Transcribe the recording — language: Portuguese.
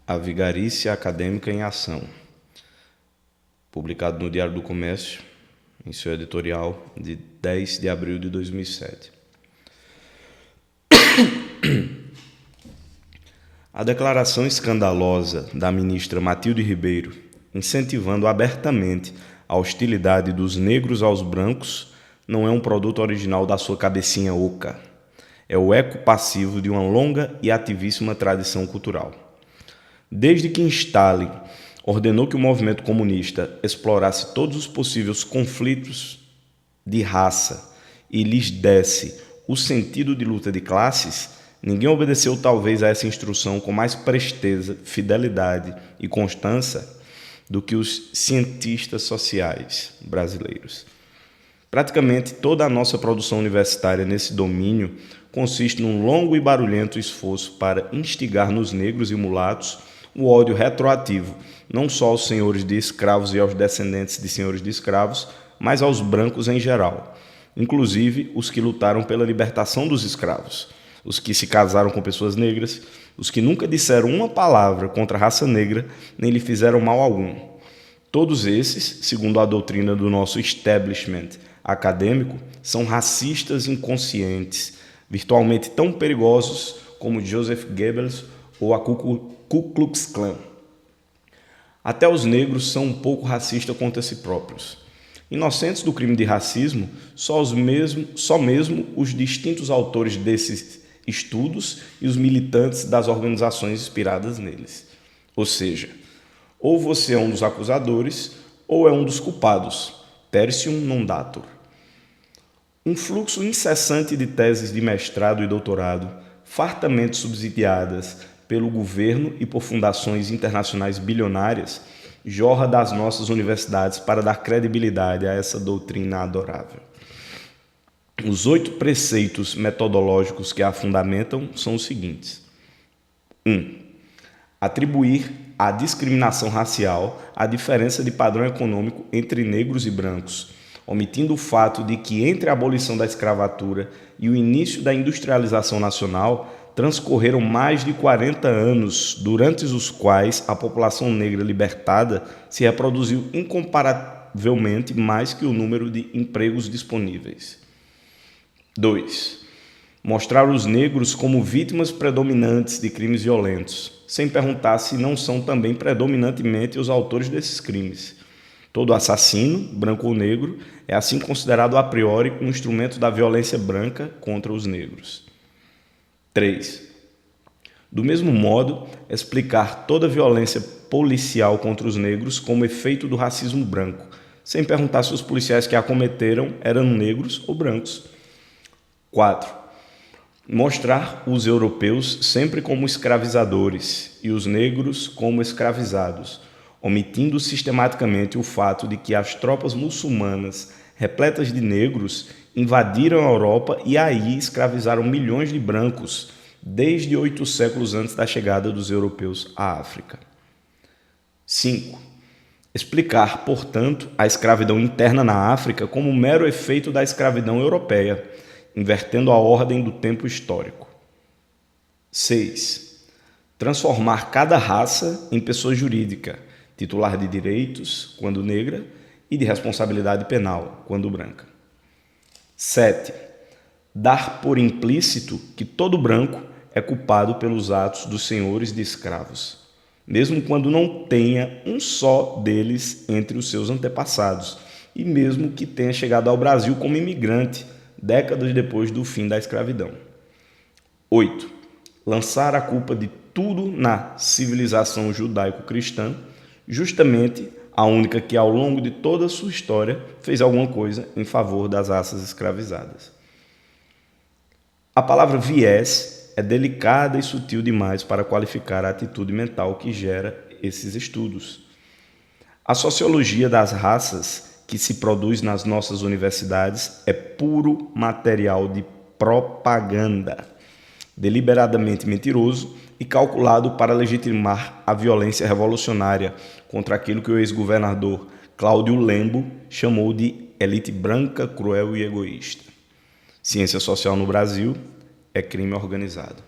A Vigarícia Acadêmica em Ação, publicado no Diário do Comércio, em seu editorial de 10 de abril de 2007. A declaração escandalosa da ministra Matilde Ribeiro, incentivando abertamente a hostilidade dos negros aos brancos, não é um produto original da sua cabecinha oca. É o eco passivo de uma longa e ativíssima tradição cultural. Desde que Stalin ordenou que o movimento comunista explorasse todos os possíveis conflitos de raça e lhes desse o sentido de luta de classes, ninguém obedeceu talvez a essa instrução com mais presteza, fidelidade e constância do que os cientistas sociais brasileiros. Praticamente toda a nossa produção universitária nesse domínio consiste num longo e barulhento esforço para instigar nos negros e mulatos o ódio retroativo, não só aos senhores de escravos e aos descendentes de senhores de escravos, mas aos brancos em geral, inclusive os que lutaram pela libertação dos escravos, os que se casaram com pessoas negras, os que nunca disseram uma palavra contra a raça negra, nem lhe fizeram mal algum. Todos esses, segundo a doutrina do nosso establishment acadêmico, são racistas inconscientes, virtualmente tão perigosos como Joseph Goebbels ou a Ku Klux Klan. Até os negros são um pouco racistas contra si próprios. Inocentes do crime de racismo, só mesmo os distintos autores desses estudos e os militantes das organizações inspiradas neles. Ou seja, ou você é um dos acusadores, ou é um dos culpados. Tertium non datur. Um fluxo incessante de teses de mestrado e doutorado, fartamente subsidiadas pelo governo e por fundações internacionais bilionárias, jorra das nossas universidades para dar credibilidade a essa doutrina adorável. Os 8 preceitos metodológicos que a fundamentam são os seguintes. 1. Atribuir à discriminação racial a diferença de padrão econômico entre negros e brancos, omitindo o fato de que entre a abolição da escravatura e o início da industrialização nacional transcorreram mais de 40 anos, durante os quais a população negra libertada se reproduziu incomparavelmente mais que o número de empregos disponíveis. 2. Mostrar os negros como vítimas predominantes de crimes violentos, sem perguntar se não são também predominantemente os autores desses crimes. Todo assassino, branco ou negro, é assim considerado a priori um instrumento da violência branca contra os negros. 3. Do mesmo modo, explicar toda violência policial contra os negros como efeito do racismo branco, sem perguntar se os policiais que a cometeram eram negros ou brancos. 4. Mostrar os europeus sempre como escravizadores e os negros como escravizados, omitindo sistematicamente o fato de que as tropas muçulmanas, repletas de negros, invadiram a Europa e aí escravizaram milhões de brancos, desde 8 séculos antes da chegada dos europeus à África. 5. Explicar, portanto, a escravidão interna na África como um mero efeito da escravidão europeia, invertendo a ordem do tempo histórico. 6. Transformar cada raça em pessoa jurídica, titular de direitos, quando negra, e de responsabilidade penal, quando branca. 7. Dar por implícito que todo branco é culpado pelos atos dos senhores de escravos, mesmo quando não tenha um só deles entre os seus antepassados, e mesmo que tenha chegado ao Brasil como imigrante, décadas depois do fim da escravidão. 8. Lançar a culpa de tudo na civilização judaico-cristã, justamente a única que ao longo de toda a sua história fez alguma coisa em favor das raças escravizadas. A palavra viés é delicada e sutil demais para qualificar a atitude mental que gera esses estudos. A sociologia das raças que se produz nas nossas universidades é puro material de propaganda, deliberadamente mentiroso e calculado para legitimar a violência revolucionária contra aquilo que o ex-governador Cláudio Lembo chamou de elite branca, cruel e egoísta. Ciência social no Brasil é crime organizado.